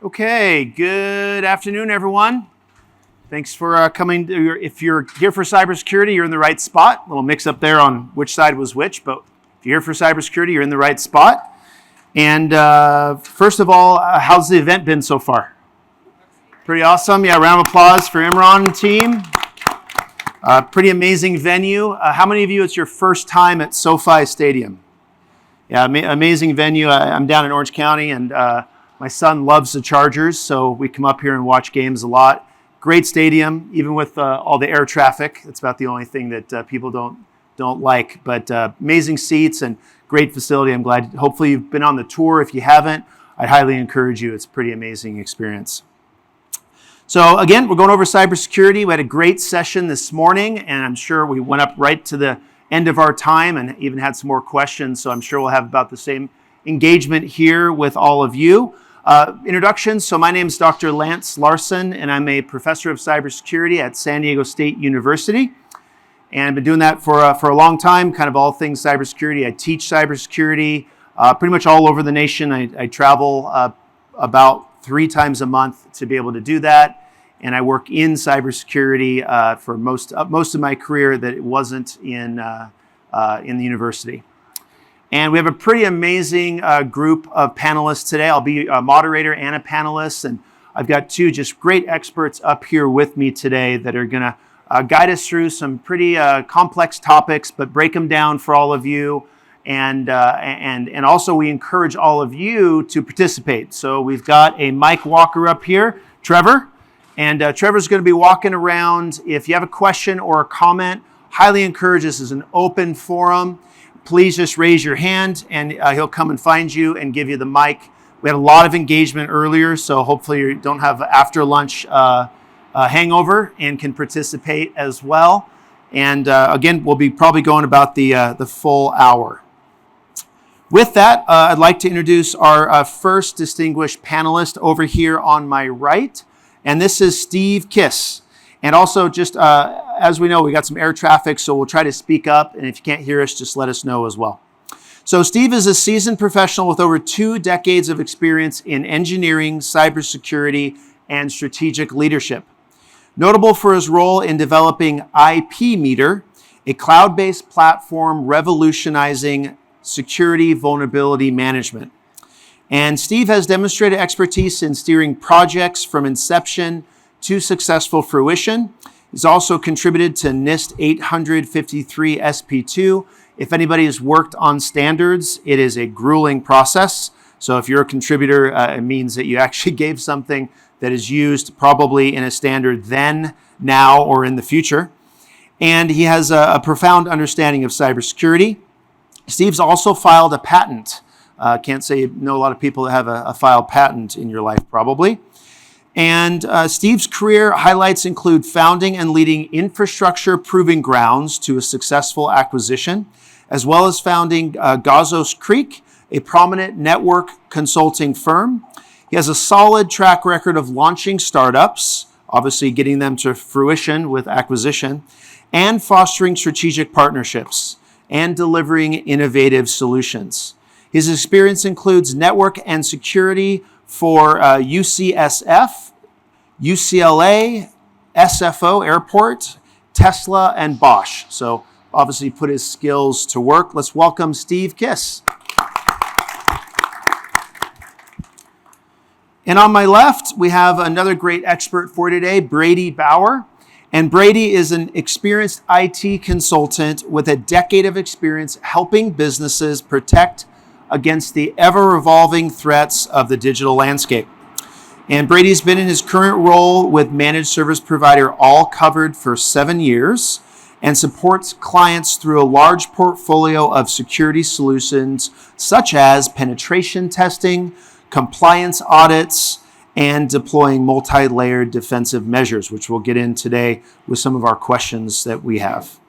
Okay, good afternoon, everyone. Thanks for coming. If you're here for cybersecurity, you're in the right spot. A little mix up there on which side was which, but if you're here for cybersecurity, you're in the right spot. And first of all, how's the event been so far? Pretty awesome. Yeah, round of applause for IMRON team. Pretty amazing venue. How many of you, it's your first time at SoFi Stadium? Yeah, amazing venue. I'm down in Orange County, and my son loves the Chargers, so we come up here and watch games a lot. Great stadium, even with all the air traffic. That's about the only thing that people don't like. But amazing seats and great facility. I'm glad. Hopefully you've been on the tour. If you haven't, I'd highly encourage you. It's a pretty amazing experience. So again, we're going over cybersecurity. We had a great session this morning, and I'm sure we went up right to the end of our time and even had some more questions. So I'm sure we'll have about the same engagement here with all of you. Introduction. So my name is Dr. Lance Larson, and I'm a professor of cybersecurity at San Diego State University. And I've been doing that for a long time, kind of all things cybersecurity. I teach cybersecurity pretty much all over the nation. I travel about 3 times a month to be able to do that. And I work in cybersecurity for most of my career that it wasn't in the university. And we have a pretty amazing group of panelists today. I'll be a moderator and a panelist, and I've got 2 just great experts up here with me today that are going to guide us through some pretty complex topics, but break them down for all of you. And also we encourage all of you to participate. So we've got a Mike Walker up here, Trevor, and Trevor's going to be walking around. If you have a question or a comment, highly encourage this is an open forum. Please just raise your hand and he'll come and find you and give you the mic. We had a lot of engagement earlier, so hopefully you don't have after lunch hangover and can participate as well. And again, we'll be probably going about the full hour. With that, I'd like to introduce our first distinguished panelist over here on my right, and this is Steve Kiss. And also, just as we know, we got some air traffic, so we'll try to speak up. And if you can't hear us, just let us know as well. So Steve is a seasoned professional with over 2 decades of experience in engineering, cybersecurity, and strategic leadership. Notable for his role in developing IP Meter, a cloud-based platform revolutionizing security vulnerability management. And Steve has demonstrated expertise in steering projects from inception to successful fruition. He's also contributed to NIST 853 SP2. If anybody has worked on standards, it is a grueling process. So if you're a contributor, it means that you actually gave something that is used probably in a standard then, now, or in the future. And he has a profound understanding of cybersecurity. Steve's also filed a patent. Can't say you know a lot of people that have a filed patent in your life, probably. And Steve's career highlights include founding and leading infrastructure proving grounds to a successful acquisition, as well as founding Gazos Creek, a prominent network consulting firm. He has a solid track record of launching startups, obviously getting them to fruition with acquisition, and fostering strategic partnerships and delivering innovative solutions. His experience includes network and security for UCSF, UCLA, SFO Airport, Tesla, and Bosch. So obviously put his skills to work. Let's welcome Steve Kiss. And on my left, we have another great expert for today, Brady Bower. And Brady is an experienced IT consultant with a decade of experience helping businesses protect against the ever-evolving threats of the digital landscape. And Brady's been in his current role with managed service provider All Covered for 7 years and supports clients through a large portfolio of security solutions such as penetration testing, compliance audits, and deploying multi-layered defensive measures, which we'll get in today with some of our questions that we have.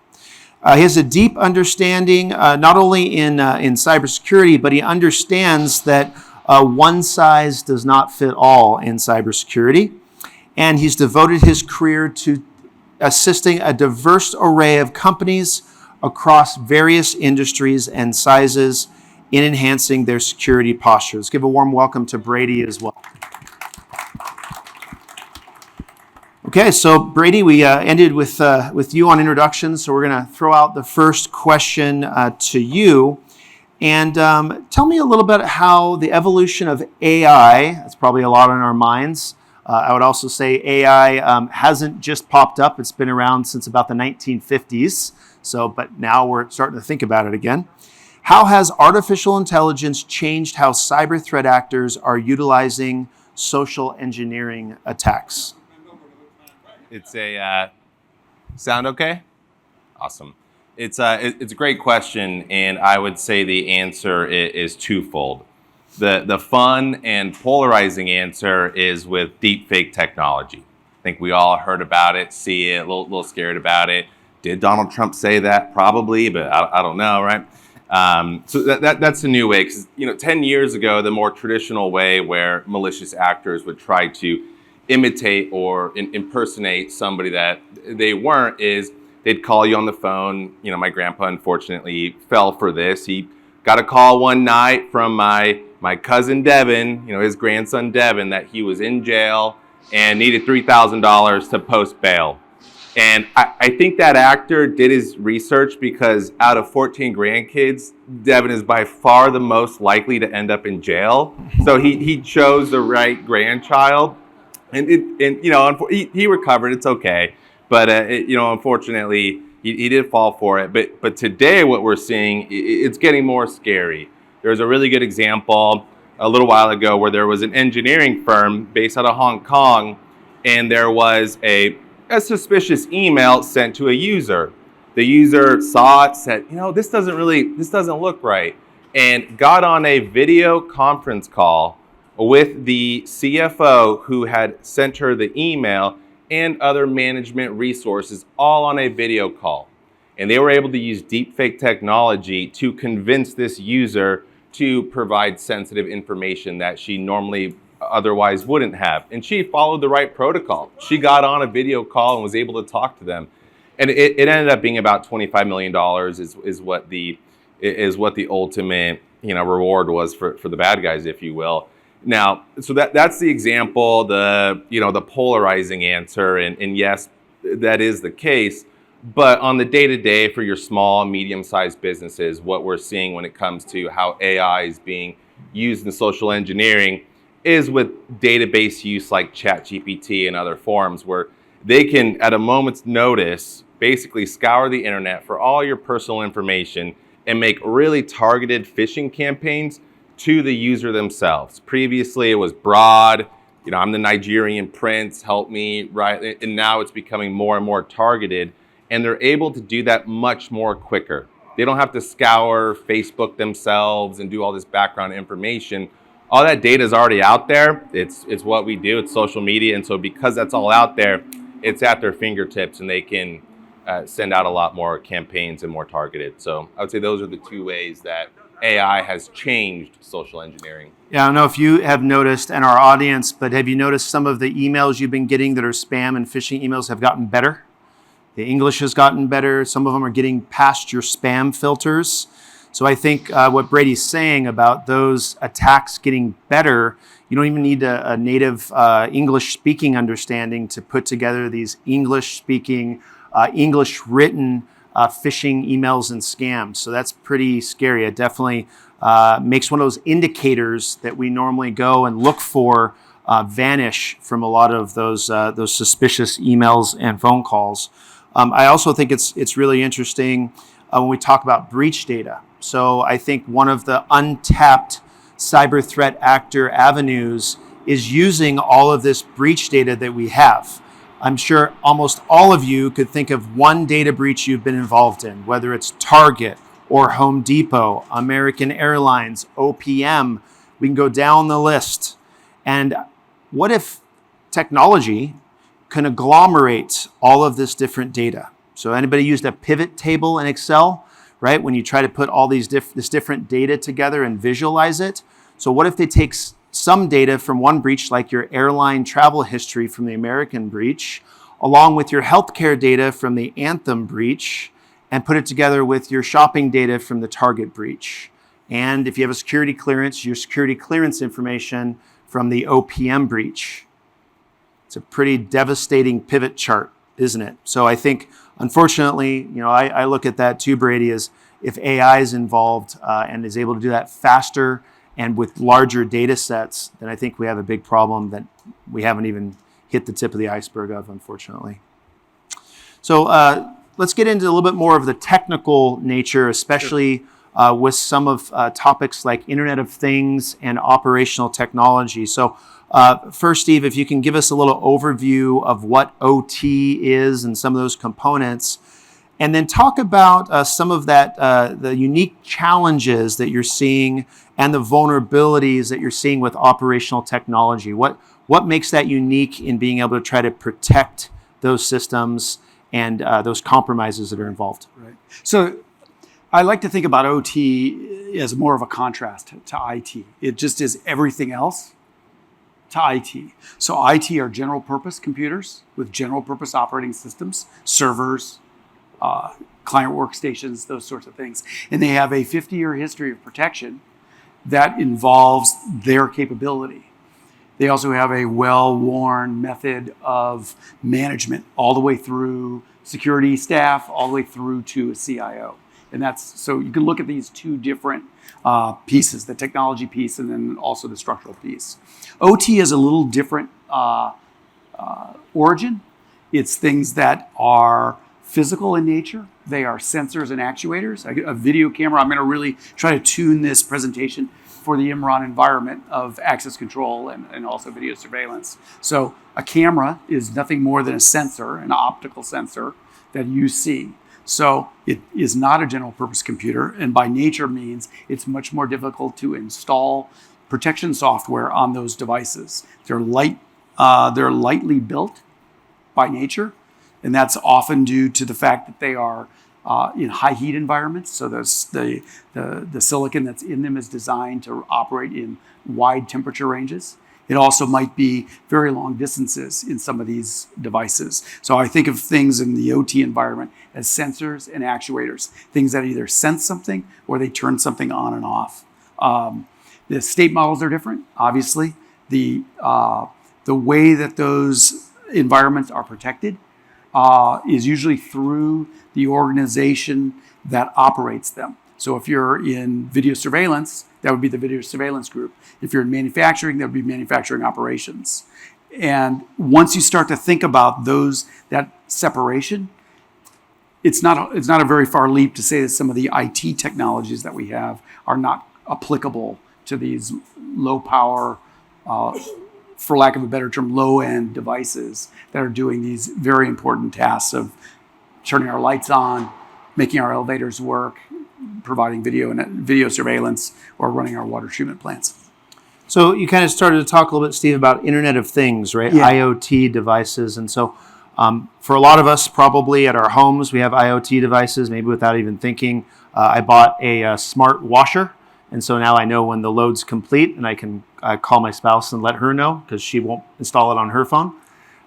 He has a deep understanding, not only in cybersecurity, but he understands that one size does not fit all in cybersecurity. And he's devoted his career to assisting a diverse array of companies across various industries and sizes in enhancing their security posture. Let's give a warm welcome to Brady as well. Okay, so Brady, we ended with you on introductions, so we're going to throw out the first question to you. And tell me a little bit how the evolution of AI, that's probably a lot on our minds. I would also say AI hasn't just popped up. It's been around since about the 1950s. But now we're starting to think about it again. How has artificial intelligence changed how cyber threat actors are utilizing social engineering attacks? It's sound okay? Awesome. It's a great question, and I would say the answer is twofold. The fun and polarizing answer is with deepfake technology. I think we all heard about it, see it, a little scared about it. Did Donald Trump say that? Probably, but I don't know, right? So that's the new way. Because 10 years ago, the more traditional way where malicious actors would try to imitate or impersonate somebody that they weren't is they'd call you on the phone. My grandpa unfortunately fell for this. He got a call one night from my cousin Devin, his grandson Devin, that he was in jail and needed $3,000 to post bail. And I think that actor did his research because out of 14 grandkids, Devin is by far the most likely to end up in jail. So he chose the right grandchild, and he recovered. It's okay, but unfortunately he did fall for it. But today what we're seeing, it's getting more scary. There's a really good example a little while ago where there was an engineering firm based out of Hong Kong, and there was a suspicious email sent to a user. The user saw it, said, this doesn't look right, and got on a video conference call with the CFO who had sent her the email and other management resources, all on a video call. And they were able to use deepfake technology to convince this user to provide sensitive information that she normally otherwise wouldn't have. And she followed the right protocol. She got on a video call and was able to talk to them. And it ended up being about $25 million is what the ultimate reward was for the bad guys, if you will. Now, so that's the example, the polarizing answer, and yes, that is the case. But on the day-to-day for your small, medium-sized businesses, what we're seeing when it comes to how AI is being used in social engineering is with database use like ChatGPT and other forms, where they can, at a moment's notice, basically scour the internet for all your personal information and make really targeted phishing campaigns to the user themselves. Previously, it was broad, I'm the Nigerian prince, help me, right? And now it's becoming more and more targeted, and they're able to do that much more quicker. They don't have to scour Facebook themselves and do all this background information. All that data is already out there. It's what we do. It's social media. And so because that's all out there, it's at their fingertips, and they can send out a lot more campaigns and more targeted. So I would say those are the two ways that AI has changed social engineering. Yeah, I don't know if you have noticed, and our audience, but have you noticed some of the emails you've been getting that are spam and phishing emails have gotten better? The English has gotten better. Some of them are getting past your spam filters. So I think what Brady's saying about those attacks getting better, you don't even need a native English-speaking understanding to put together these English-speaking, English-written phishing emails and scams. So that's pretty scary. It definitely makes one of those indicators that we normally go and look for vanish from a lot of those suspicious emails and phone calls. I also think it's really interesting when we talk about breach data. So I think one of the untapped cyber threat actor avenues is using all of this breach data that we have. I'm sure almost all of you could think of one data breach you've been involved in, whether it's Target or Home Depot, American Airlines, OPM. We can go down the list. And what if technology can agglomerate all of this different data? So anybody used a pivot table in Excel, right? When you try to put all this different data together and visualize it. So what if they take some data from one breach, like your airline travel history from the American breach, along with your healthcare data from the Anthem breach, and put it together with your shopping data from the Target breach. And if you have a security clearance, your security clearance information from the OPM breach. it's a pretty devastating pivot chart, isn't it? So I think, unfortunately, I look at that too, Brady, as if AI is involved and is able to do that faster and with larger data sets, then I think we have a big problem that we haven't even hit the tip of the iceberg of, unfortunately. So let's get into a little bit more of the technical nature, especially with some of topics like Internet of Things and operational technology. So first, Steve, if you can give us a little overview of what OT is and some of those components, and then talk about some of that, the unique challenges that you're seeing and the vulnerabilities that you're seeing with operational technology. What makes that unique in being able to try to protect those systems and those compromises that are involved? Right. So I like to think about OT as more of a contrast to IT. It just is everything else to IT. So IT are general purpose computers with general purpose operating systems, servers, client workstations, those sorts of things. And they have a 50-year history of protection that involves their capability. They also have a well-worn method of management all the way through security staff, all the way through to a CIO. And that's, so you can look at these two different pieces, the technology piece and then also the structural piece. OT is a little different origin. It's things that are physical in nature. They are sensors and actuators. A video camera, I'm going to really try to tune this presentation for the IMRON environment of access control and also video surveillance. So a camera is nothing more than a sensor, an optical sensor that you see. So it is not a general purpose computer, and by nature means it's much more difficult to install protection software on those devices. They're lightly built by nature, and that's often due to the fact that they are in high heat environments. So the silicon that's in them is designed to operate in wide temperature ranges. It also might be very long distances in some of these devices. So I think of things in the OT environment as sensors and actuators, things that either sense something or they turn something on and off. The state models are different, obviously. The way that those environments are protected is usually through the organization that operates them. So if you're in video surveillance, that would be the video surveillance group. If you're in manufacturing, that would be manufacturing operations. And once you start to think about that separation, it's not a very far leap to say that some of the IT technologies that we have are not applicable to these low power, for lack of a better term, low-end devices that are doing these very important tasks of turning our lights on, making our elevators work, providing video surveillance, or running our water treatment plants. So you kind of started to talk a little bit, Steve, about Internet of Things, right? Yeah. IoT devices. And so for a lot of us, probably at our homes, we have IoT devices, maybe without even thinking. I bought a smart washer. And so now I know when the load's complete and I can call my spouse and let her know because she won't install it on her phone.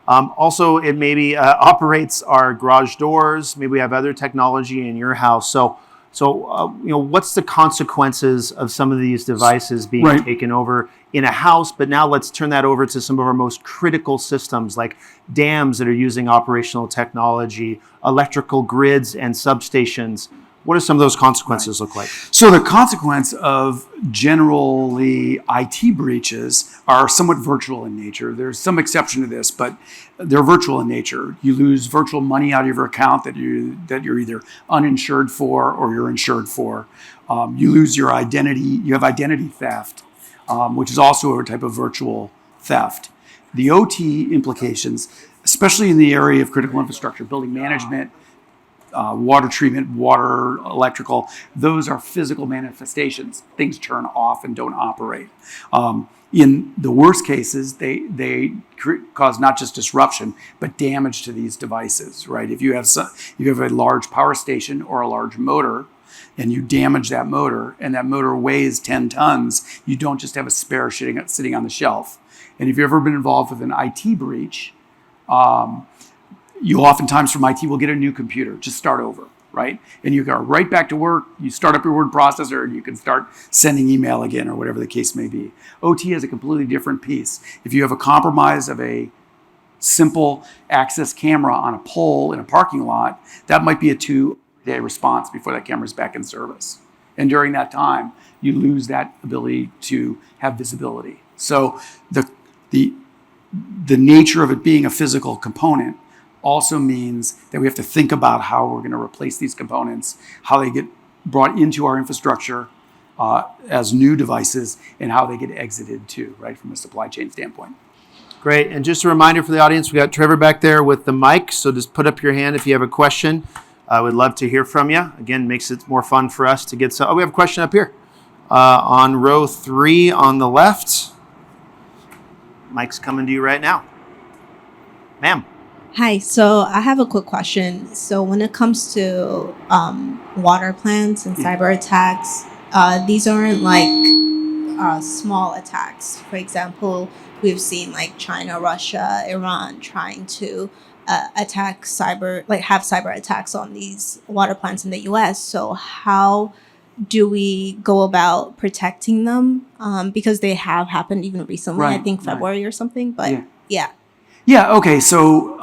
Also, it maybe operates our garage doors. Maybe we have other technology in your house. So what's the consequences of some of these devices being Right. taken over in a house? But now let's turn that over to some of our most critical systems like dams that are using operational technology, electrical grids and substations. What do some of those consequences look like? So the consequence of generally IT breaches are somewhat virtual in nature. There's some exception to this, but they're virtual in nature. You lose virtual money out of your account that you're either uninsured for or you're insured for. You lose your identity. You have identity theft, which is also a type of virtual theft. The OT implications, especially in the area of critical infrastructure, building management, water treatment, water, electrical, those are physical manifestations. Things turn off and don't operate. In the worst cases, they cause not just disruption, but damage to these devices, right? If you have a large power station or a large motor, and you damage that motor, and that motor weighs 10 tons, you don't just have a spare sitting on the shelf. And if you've ever been involved with an IT breach, you oftentimes from IT will get a new computer, just start over, right? And you go right back to work, you start up your word processor, and you can start sending email again or whatever the case may be. OT is a completely different piece. If you have a compromise of a simple access camera on a pole in a parking lot, that might be a 2-day response before that camera's back in service. And during that time, you lose that ability to have visibility. So the nature of it being a physical component also means that we have to think about how we're going to replace these components, how they get brought into our infrastructure as new devices, and how they get exited too, right, from a supply chain standpoint. Great. And just a reminder for the audience, we got Trevor back there with the mic, so just put up your hand if you have a question. I would love to hear from you. Again, makes it more fun for us to get some. Oh, we have a question up here on row 3 on the left. Mic's coming to you right now. Ma'am. Hi, so I have a quick question. So when it comes to water plants and cyber attacks, these aren't like small attacks. For example, we've seen like China, Russia, Iran trying to have cyber attacks on these water plants in the US. So how do we go about protecting them? Because they have happened even recently, Right, I think February or something, but yeah. Yeah. Okay. So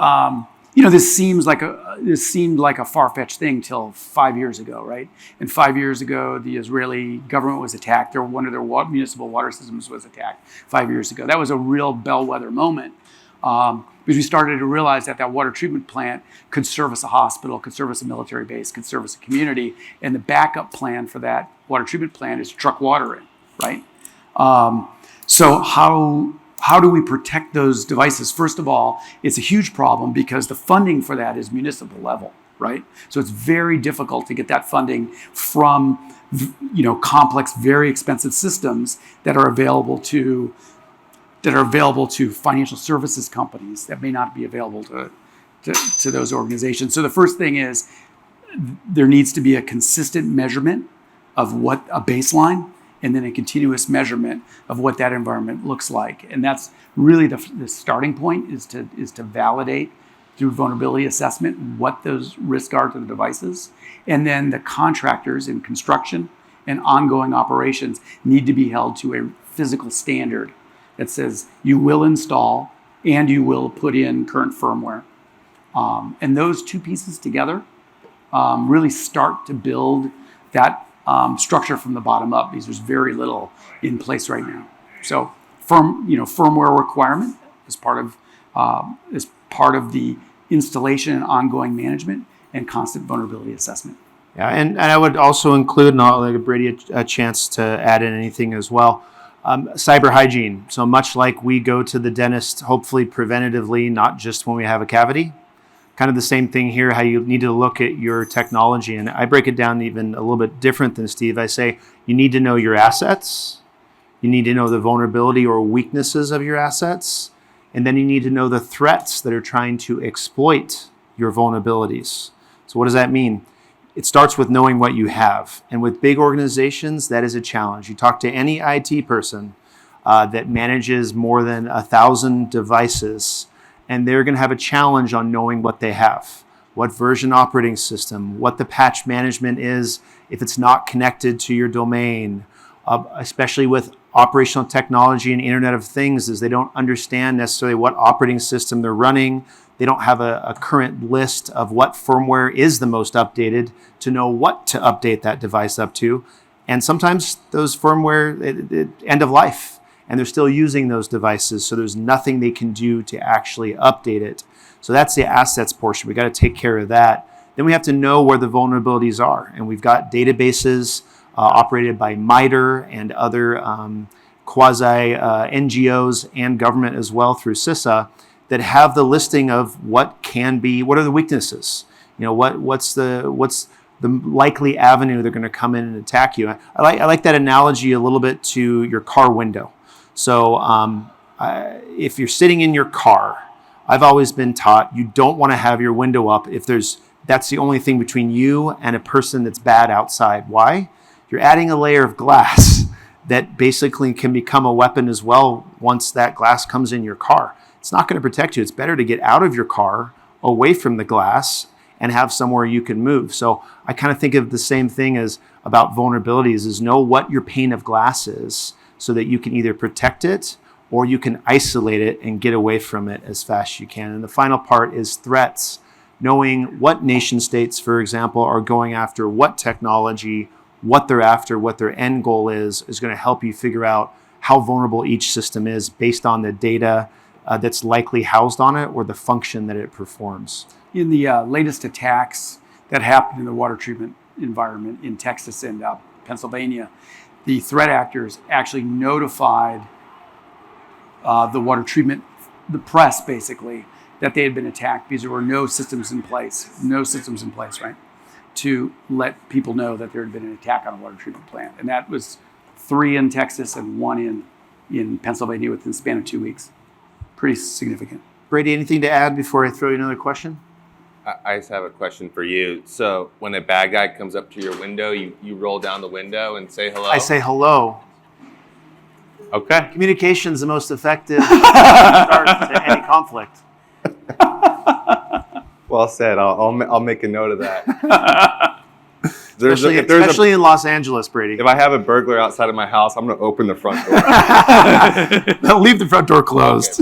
this seemed like a far-fetched thing till 5 years ago, right? And 5 years ago, the Israeli government was attacked. One of their municipal water systems was attacked 5 years ago. That was a real bellwether moment because we started to realize that water treatment plant could service a hospital, could service a military base, could service a community, and the backup plan for that water treatment plant is to truck water in, right? So how do we protect those devices? First of all, it's a huge problem because the funding for that is municipal level, right? So it's very difficult to get that funding from, complex, very expensive systems that are available to financial services companies that may not be available to those organizations. So the first thing is there needs to be a consistent measurement of what a baseline, and then a continuous measurement of what that environment looks like. And that's really the starting point is to validate through vulnerability assessment what those risks are to the devices. And then the contractors in construction and ongoing operations need to be held to a physical standard that says you will install and you will put in current firmware. And those two pieces together really start to build that structure from the bottom up, because there's very little in place right now. So firmware requirement is part of the installation and ongoing management and constant vulnerability assessment. Yeah, and I would also include, and I'll give Brady a chance to add in anything as well, cyber hygiene. So much like we go to the dentist, hopefully preventatively, not just when we have a cavity. Kind of the same thing here, how you need to look at your technology. And I break it down even a little bit different than Steve. I say you need to know your assets. You need to know the vulnerability or weaknesses of your assets. And then you need to know the threats that are trying to exploit your vulnerabilities. So what does that mean? It starts with knowing what you have. And with big organizations, that is a challenge. You talk to any IT person that manages more than 1,000 devices, and they're going to have a challenge on knowing what they have, what version operating system, what the patch management is if it's not connected to your domain, especially with operational technology and Internet of Things, is they don't understand necessarily what operating system they're running. They don't have a current list of what firmware is the most updated to know what to update that device up to. And sometimes those firmware, end of life, and they're still using those devices, so there's nothing they can do to actually update it. So that's the assets portion. We got to take care of that. Then we have to know where the vulnerabilities are, and we've got databases operated by MITRE and other quasi NGOs and government as well through CISA that have the listing of what are the weaknesses. What's the likely avenue they're going to come in and attack you. I like that analogy a little bit to your car window. So if you're sitting in your car, I've always been taught you don't want to have your window up if that's the only thing between you and a person that's bad outside. Why? You're adding a layer of glass that basically can become a weapon as well once that glass comes in your car. It's not going to protect you. It's better to get out of your car, away from the glass, and have somewhere you can move. So I kind of think of the same thing as about vulnerabilities, is know what your pane of glass is so that you can either protect it or you can isolate it and get away from it as fast as you can. And the final part is threats. Knowing what nation states, for example, are going after what technology, what they're after, what their end goal is going to help you figure out how vulnerable each system is based on the data that's likely housed on it or the function that it performs. In the latest attacks that happened in the water treatment environment in Texas and Pennsylvania, the threat actors actually notified the water treatment, the press basically, that they had been attacked because there were no systems in place, right? To let people know that there had been an attack on a water treatment plant. And that was 3 in Texas and 1 in Pennsylvania within the span of 2 weeks. Pretty significant. Brady, anything to add before I throw you another question? I just have a question for you. So when a bad guy comes up to your window, you roll down the window and say hello? I say hello. Okay. Communication is the most effective start to any conflict. Well said. I'll make a note of that. Especially in Los Angeles, Brady. If I have a burglar outside of my house, I'm going to open the front door. Leave the front door closed.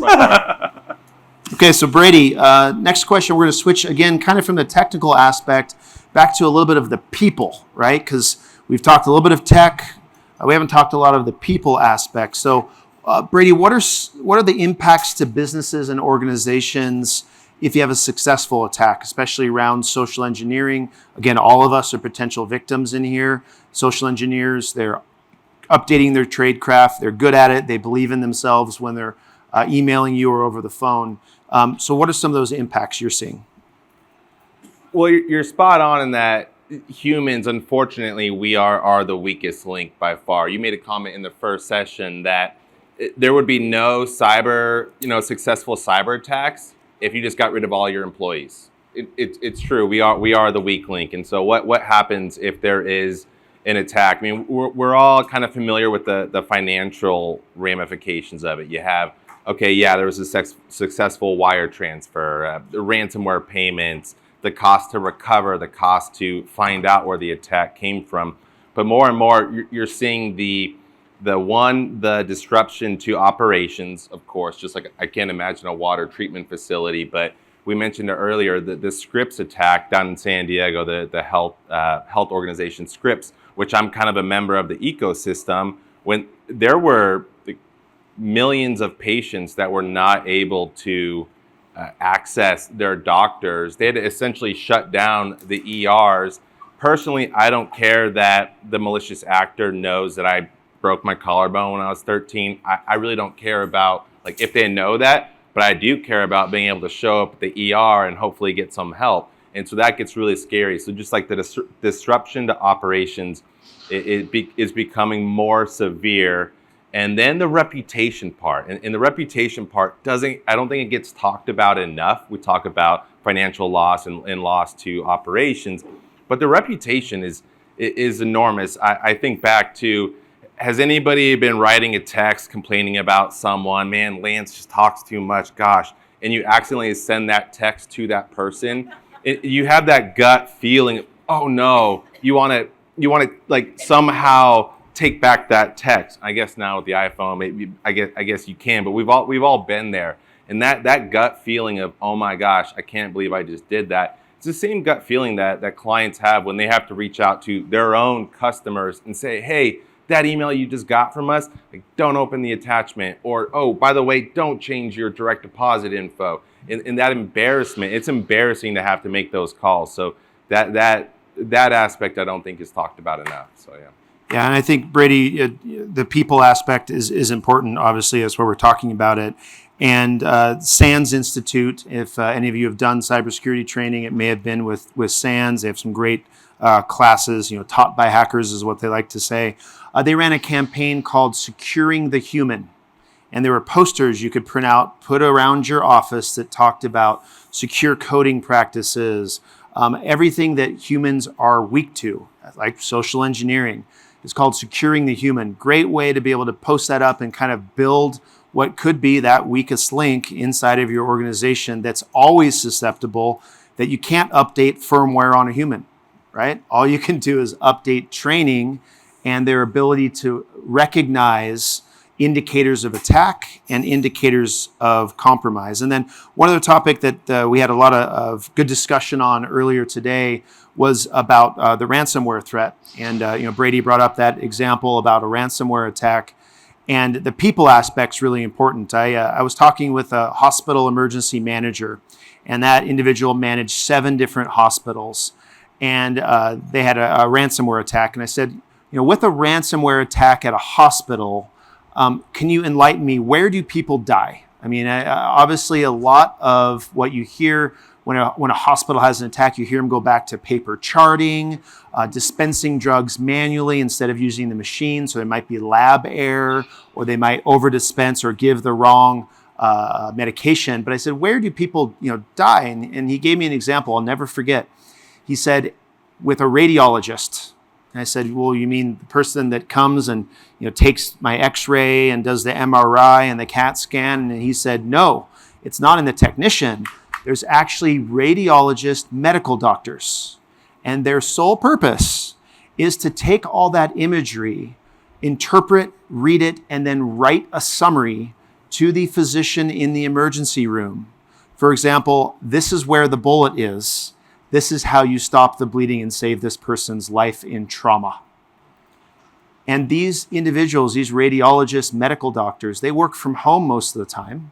Okay, so Brady, next question, we're going to switch again kind of from the technical aspect back to a little bit of the people, right? Because we've talked a little bit of tech. We haven't talked a lot of the people aspect. So Brady, what are the impacts to businesses and organizations if you have a successful attack, especially around social engineering? Again, all of us are potential victims in here. Social engineers, they're updating their tradecraft. They're good at it. They believe in themselves when they're emailing you or over the phone. So what are some of those impacts you're seeing? Well, you're spot on in that humans, unfortunately, we are the weakest link by far. You made a comment in the first session that there would be no successful cyber attacks if you just got rid of all your employees. It's true. We are the weak link. And so what happens if there is an attack? I mean, we're all kind of familiar with the financial ramifications of it. You have, there was a successful wire transfer, the ransomware payments, the cost to recover, the cost to find out where the attack came from. But more and more, you're seeing the disruption to operations, of course, just like I can't imagine a water treatment facility, but we mentioned it earlier, the Scripps attack down in San Diego, the health organization Scripps, which I'm kind of a member of the ecosystem, when there were millions of patients that were not able to access their doctors. They had to essentially shut down the ERs. Personally, I don't care that the malicious actor knows that I broke my collarbone when I was 13. I really don't care about if they know that, but I do care about being able to show up at the ER and hopefully get some help. And so that gets really scary. So just like the disruption to operations is becoming more severe. And then the reputation part, and the reputation part I don't think it gets talked about enough. We talk about financial loss and loss to operations, but the reputation is enormous. I think back to, has anybody been writing a text complaining about someone? Man, Lance just talks too much, gosh. And you accidentally send that text to that person. You have that gut feeling, oh no, you want to somehow take back that text. I guess now with the iPhone, maybe I guess you can, but we've all been there. And that gut feeling of, oh my gosh, I can't believe I just did that. It's the same gut feeling that clients have when they have to reach out to their own customers and say, hey, that email you just got from us, don't open the attachment, or, oh, by the way, don't change your direct deposit info. And that embarrassment, it's embarrassing to have to make those calls. So that aspect I don't think is talked about enough. So yeah. Yeah, and I think, Brady, the people aspect is important. Obviously, that's why we're talking about it. And SANS Institute, if any of you have done cybersecurity training, it may have been with SANS. They have some great classes, taught by hackers is what they like to say. They ran a campaign called Securing the Human. And there were posters you could print out, put around your office that talked about secure coding practices, everything that humans are weak to, like social engineering. It's called Securing the Human. Great way to be able to post that up and kind of build what could be that weakest link inside of your organization that's always susceptible, that you can't update firmware on a human, right? All you can do is update training and their ability to recognize indicators of attack and indicators of compromise. And then one other topic that we had a lot of good discussion on earlier today was about the ransomware threat. And Brady brought up that example about a ransomware attack. And the people aspect's really important. I was talking with a hospital emergency manager, and that individual managed 7 different hospitals. And they had a ransomware attack. And I said, with a ransomware attack at a hospital, can you enlighten me? Where do people die? I mean, obviously, a lot of what you hear when a hospital has an attack, you hear them go back to paper charting, dispensing drugs manually instead of using the machine. So there might be lab error, or they might over dispense or give the wrong medication. But I said, where do people die? And he gave me an example I'll never forget. He said, with a radiologist. And I said, well, you mean the person that comes and takes my x-ray and does the MRI and the CAT scan? And he said, no, it's not in the technician. There's actually radiologist medical doctors. And their sole purpose is to take all that imagery, interpret, read it, and then write a summary to the physician in the emergency room. For example, this is where the bullet is. This is how you stop the bleeding and save this person's life in trauma. And these individuals, these radiologists, medical doctors, they work from home most of the time.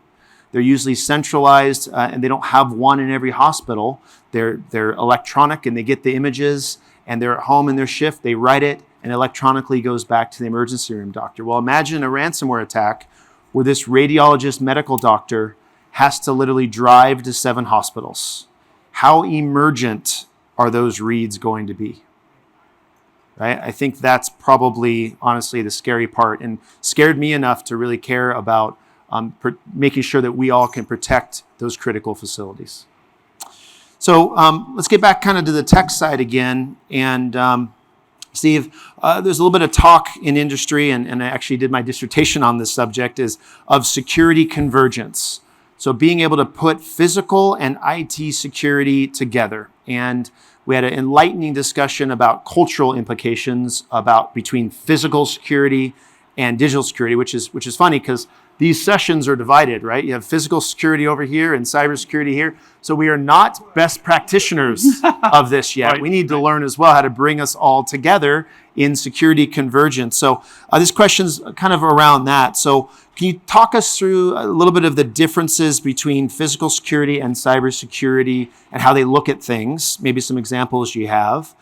They're usually centralized, and they don't have one in every hospital. They're electronic, and they get the images, and they're at home in their shift. They write it, and electronically goes back to the emergency room doctor. Well, imagine a ransomware attack where this radiologist medical doctor has to literally drive to 7 hospitals. How emergent are those reads going to be? Right? I think that's probably, honestly, the scary part, and scared me enough to really care about making sure that we all can protect those critical facilities. So let's get back kind of to the tech side again. And Steve, there's a little bit of talk in industry, and I actually did my dissertation on this subject, is of security convergence. So being able to put physical and IT security together. And we had an enlightening discussion about cultural implications between physical security and digital security, which is funny because these sessions are divided, right? You have physical security over here and cybersecurity here. So we are not best practitioners of this yet. Right. We need to learn as well how to bring us all together in security convergence. So this question's kind of around that. So can you talk us through a little bit of the differences between physical security and cybersecurity and how they look at things? Maybe some examples you have.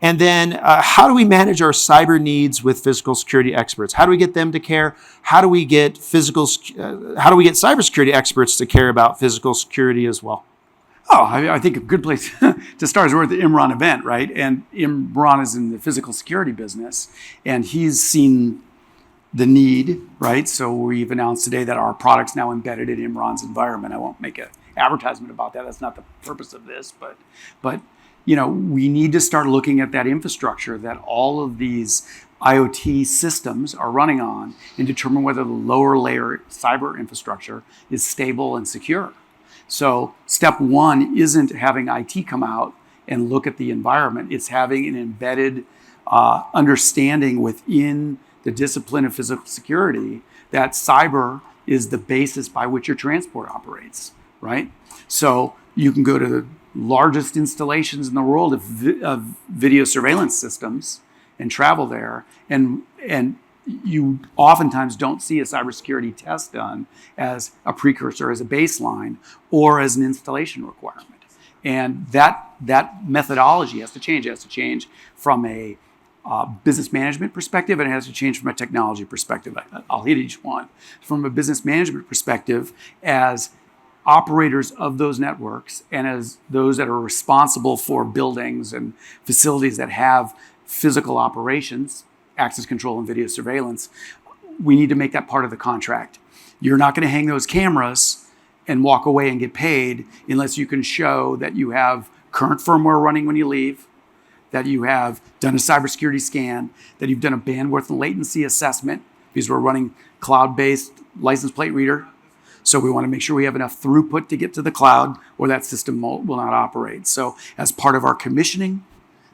And then how do we manage our cyber needs with physical security experts? How do we get them to care? How do we get cybersecurity experts to care about physical security as well? Oh, I think a good place to start is we're at the IMRON event, right? And IMRON is in the physical security business, and he's seen the need, right? So we've announced today that our product's now embedded in IMRON's environment. I won't make an advertisement about that. That's not the purpose of this, but we need to start looking at that infrastructure that all of these IoT systems are running on and determine whether the lower layer cyber infrastructure is stable and secure. So step one isn't having IT come out and look at the environment. It's having an embedded understanding within the discipline of physical security that cyber is the basis by which your transport operates, right? So you can go to the largest installations in the world of video surveillance systems and travel there, and you oftentimes don't see a cybersecurity test done as a precursor, as a baseline, or as an installation requirement. And that methodology has to change. It has to change from a business management perspective, and it has to change from a technology perspective. I'll hit each one. From a business management perspective, as operators of those networks and as those that are responsible for buildings and facilities that have physical operations, access control and video surveillance, we need to make that part of the contract. You're not going to hang those cameras and walk away and get paid unless you can show that you have current firmware running when you leave, that you have done a cybersecurity scan, that you've done a bandwidth and latency assessment, because we're running cloud-based license plate reader. So we want to make sure we have enough throughput to get to the cloud, or that system will not operate. So as part of our commissioning,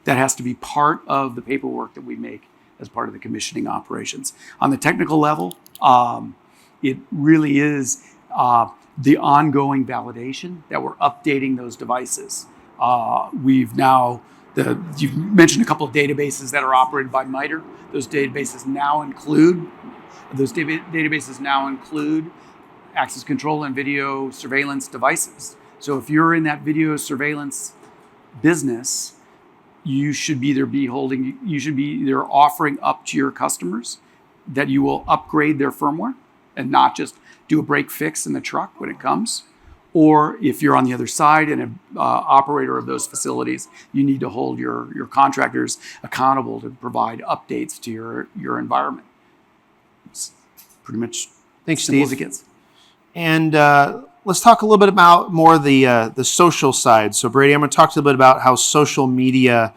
that has to be part of the paperwork that we make as part of the commissioning operations. On the technical level, It really is the ongoing validation that we're updating those devices. You've mentioned a couple of databases that are operated by MITRE. Those databases now include access control and video surveillance devices. So if you're in that video surveillance business, you should either be offering up to your customers that you will upgrade their firmware and not just do a break fix in the truck when it comes. Or if you're on the other side and an operator of those facilities, you need to hold your contractors accountable to provide updates to your environment. It's pretty much Thanks, simple Steve. as it gets. And let's talk a little bit about more the social side. So Brady, I'm going to talk to you a bit about how social media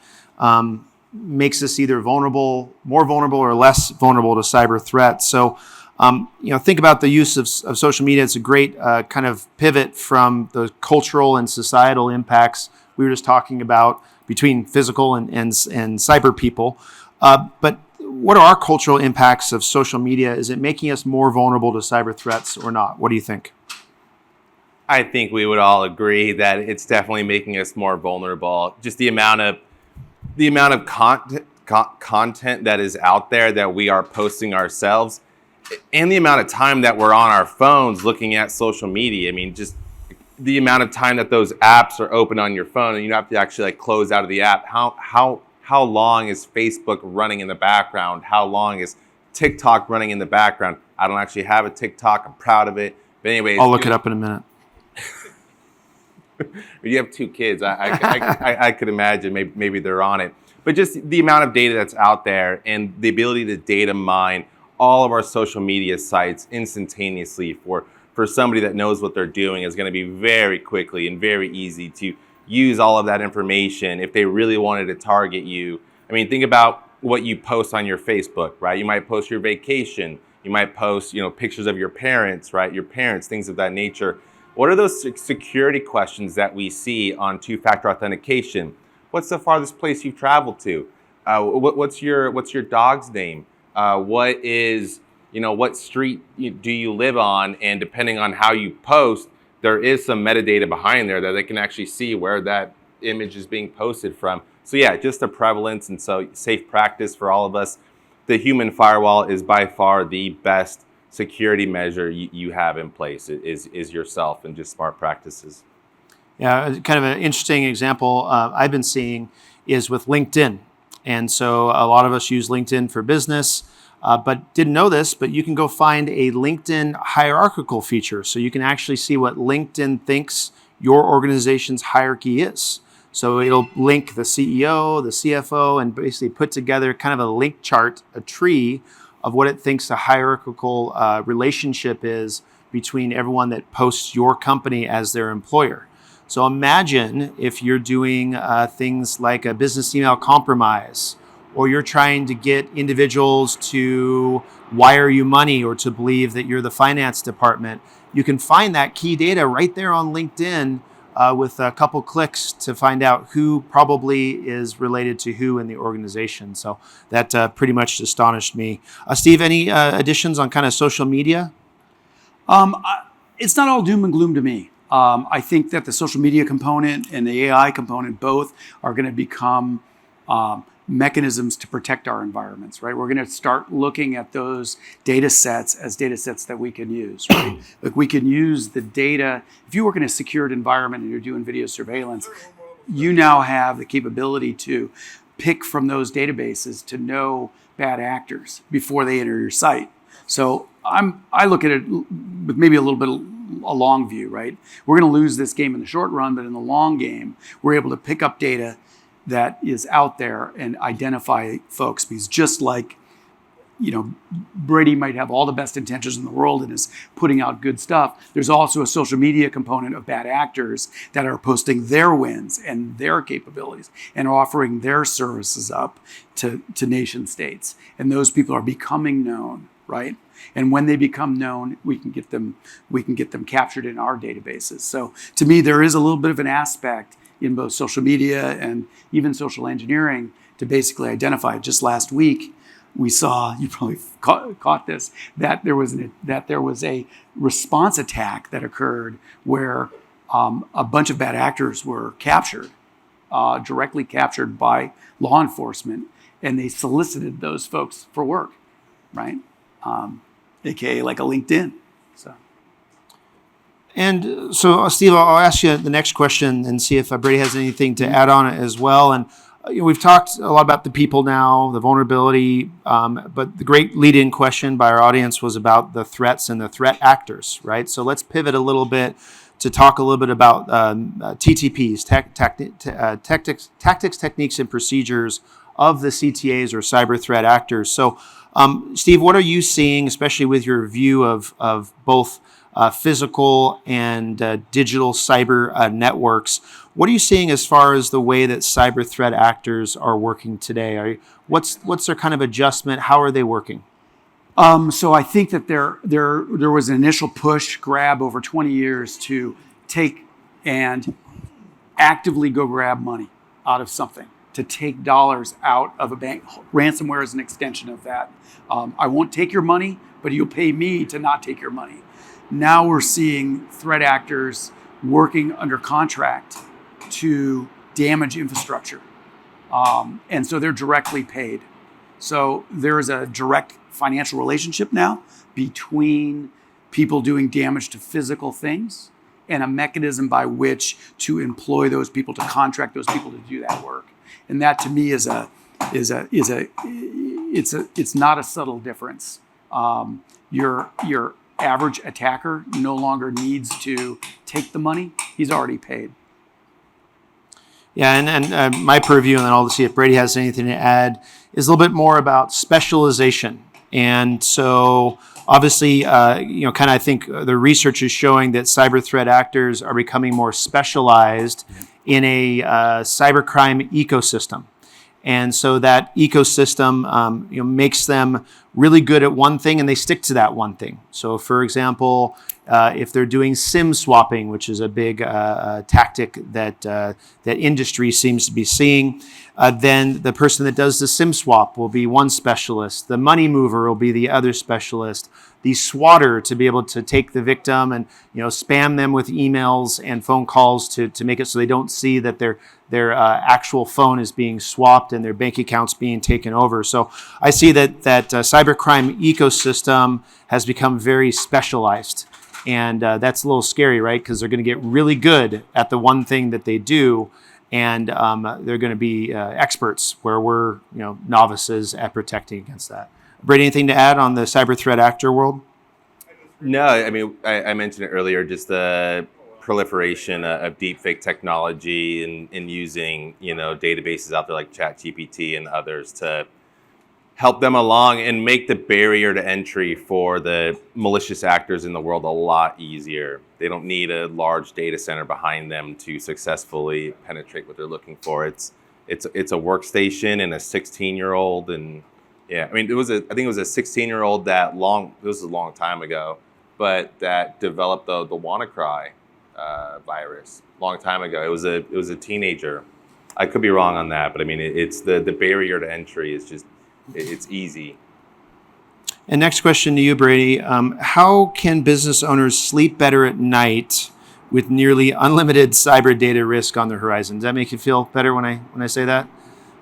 makes us either more vulnerable or less vulnerable to cyber threats. So think about the use of social media. It's a great kind of pivot from the cultural and societal impacts we were just talking about between physical and cyber people. But what are our cultural impacts of social media? Is it making us more vulnerable to cyber threats or not? What do you think? I think we would all agree that it's definitely making us more vulnerable. Just the amount of content that is out there that we are posting ourselves, and the amount of time that we're on our phones looking at social media. I mean, just the amount of time that those apps are open on your phone and you have to actually close out of the app. How long is Facebook running in the background? How long is TikTok running in the background? I don't actually have a TikTok. I'm proud of it. But anyways, I'll look it up in a minute. You have 2 kids. I could imagine maybe they're on it. But just the amount of data that's out there and the ability to data mine all of our social media sites instantaneously for somebody that knows what they're doing is going to be very quickly and very easy to use all of that information if they really wanted to target you. I mean, think about what you post on your Facebook, right? You might post your vacation. You might post, pictures of your parents, right? Your parents, things of that nature. What are those security questions that we see on two-factor authentication? What's the farthest place you've traveled to? What's your dog's name? What street do you live on? And depending on how you post, there is some metadata behind there that they can actually see where that image is being posted from. So yeah, just the prevalence and so safe practice for all of us. The human firewall is by far the best security measure you have in place. It is yourself and just smart practices. Yeah, kind of an interesting example I've been seeing is with LinkedIn. And so a lot of us use LinkedIn for business, but didn't know this, but you can go find a LinkedIn hierarchical feature. So you can actually see what LinkedIn thinks your organization's hierarchy is. So it'll link the CEO, the CFO, and basically put together kind of a link chart, a tree of what it thinks the hierarchical relationship is between everyone that posts your company as their employer. So imagine if you're doing things like a business email compromise, or you're trying to get individuals to wire you money or to believe that you're the finance department. You can find that key data right there on LinkedIn with a couple clicks to find out who probably is related to who in the organization. So that pretty much astonished me. Steve, any additions on kind of social media? It's not all doom and gloom to me. I think that the social media component and the AI component both are going to become mechanisms to protect our environments, right? We're going to start looking at those data sets as data sets that we can use, right? Like we can use the data. If you work in a secured environment and you're doing video surveillance, you now have the capability to pick from those databases to know bad actors before they enter your site. So I look at it with maybe a little bit a long view, right? We're going to lose this game in the short run, but in the long game, we're able to pick up data that is out there and identify folks, because just like, Brady might have all the best intentions in the world and is putting out good stuff, there's also a social media component of bad actors that are posting their wins and their capabilities and offering their services up to nation states. And those people are becoming known, right? And when they become known, we can get them captured in our databases. So to me, there is a little bit of an aspect in both social media and even social engineering to basically identify. Just last week, we saw, you probably caught this, that there was a response attack that occurred where a bunch of bad actors were captured, directly captured by law enforcement, and they solicited those folks for work, right? AKA like a LinkedIn. So. And so, Steve, I'll ask you the next question and see if Brady has anything to add on it as well. And we've talked a lot about the people now, the vulnerability, but the great lead-in question by our audience was about the threats and the threat actors, right? So let's pivot a little bit to talk a little bit about TTPs, tactics, techniques, and procedures of the CTAs or cyber threat actors. So, Steve, what are you seeing, especially with your view of both physical and digital cyber networks? What are you seeing as far as the way that cyber threat actors are working today? What's their kind of adjustment? How are they working? So I think that there was an initial push grab over 20 years to take and actively go grab money out of something, to take dollars out of a bank. Ransomware is an extension of that. I won't take your money, but you'll pay me to not take your money. Now we're seeing threat actors working under contract to damage infrastructure. And so they're directly paid. So there is a direct financial relationship now between people doing damage to physical things and a mechanism by which to employ those people, to contract those people to do that work. And that to me it's not a subtle difference. Your average attacker no longer needs to take the money. He's already paid. Yeah, and my purview, and then I'll see if Brady has anything to add, is a little bit more about specialization. And so obviously, kind of I think the research is showing that cyber threat actors are becoming more specialized in a cybercrime ecosystem. And so that ecosystem makes them really good at one thing, and they stick to that one thing. So for example, if they're doing SIM swapping, which is a big tactic that industry seems to be seeing, then the person that does the SIM swap will be one specialist. The money mover will be the other specialist. The swatter to be able to take the victim and spam them with emails and phone calls to make it so they don't see that their actual phone is being swapped and their bank accounts being taken over. So I see that cybercrime ecosystem has become very specialized. And that's a little scary, right? Because they're going to get really good at the one thing that they do, and they're going to be experts where we're novices at protecting against that. Brady, anything to add on the cyber threat actor world? No, I mean, I mentioned it earlier, just the proliferation of deepfake technology and using databases out there like ChatGPT and others to help them along and make the barrier to entry for the malicious actors in the world a lot easier. They don't need a large data center behind them to successfully penetrate what they're looking for. It's a workstation and a 16-year-old, and yeah, I mean I think it was a 16-year-old this was a long time ago, but that developed the WannaCry virus a long time ago. It was a teenager. I could be wrong on that, but I mean it's the barrier to entry is just it's easy. And next question to you, Brady. How can business owners sleep better at night with nearly unlimited cyber data risk on the horizon? Does that make you feel better when I say that?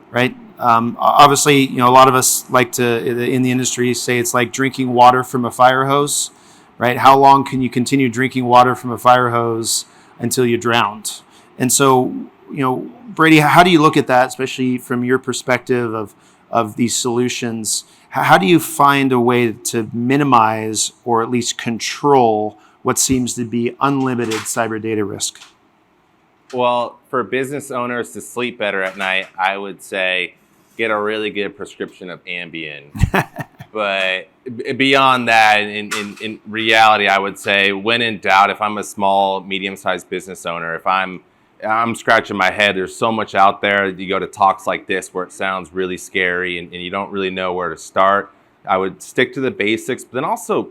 Right? Obviously, a lot of us like to, in the industry, say it's like drinking water from a fire hose, right? How long can you continue drinking water from a fire hose until you're drowned? And so, Brady, how do you look at that, especially from your perspective of these solutions? How do you find a way to minimize or at least control what seems to be unlimited cyber data risk? Well, for business owners to sleep better at night, I would say get a really good prescription of Ambien. But beyond that, in reality, I would say when in doubt, if I'm a small, medium-sized business owner, if I'm scratching my head, there's so much out there. You go to talks like this where it sounds really scary and you don't really know where to start. I would stick to the basics, but then also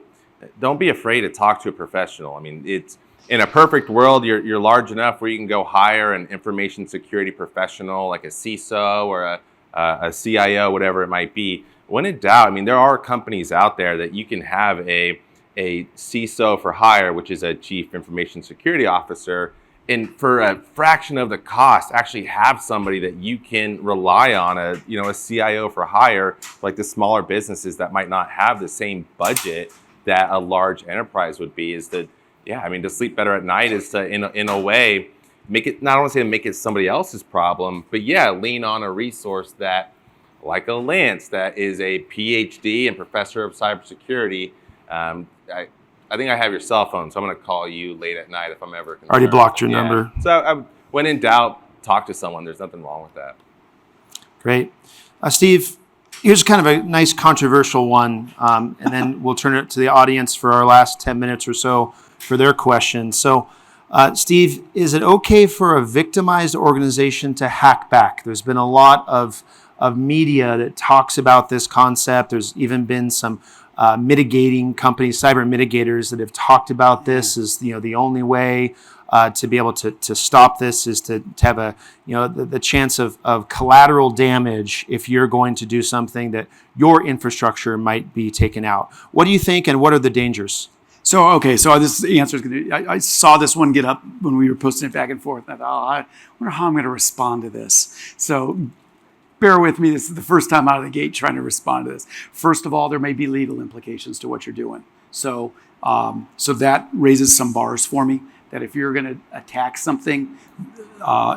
don't be afraid to talk to a professional. I mean, it's in a perfect world, you're large enough where you can go hire an information security professional like a CISO or a CIO, whatever it might be. when in doubt, I mean, there are companies out there that you can have a CISO for hire, which is a Chief Information Security Officer, and for a fraction of the cost, actually have somebody that you can rely on, a CIO for hire, like the smaller businesses that might not have the same budget that a large enterprise would be. Is that, yeah, I mean, to sleep better at night is to, in a way, make it, not only say make it somebody else's problem, but yeah, lean on a resource that, like a Lance, that is a PhD and professor of cybersecurity. I think I have your cell phone, so I'm going to call you late at night if I'm ever concerned. Already blocked your number. So when in doubt, talk to someone. There's nothing wrong with that. Great. Steve, here's kind of a nice controversial one, and then we'll turn it to the audience for our last 10 minutes or so for their questions. So, Steve, is it okay for a victimized organization to hack back? There's been a lot of media that talks about this concept. There's even been some mitigating companies, cyber mitigators, that have talked about this as the only way to be able to stop this is to have the chance of collateral damage if you're going to do something that your infrastructure might be taken out. What do you think, and what are the dangers? So this answer is going to. I saw this one get up when we were posting it back and forth. And I thought, I wonder how I'm going to respond to this. So bear with me. This is the first time out of the gate trying to respond to this. First of all, there may be legal implications to what you're doing. So that raises some bars for me. That if you're going to attack something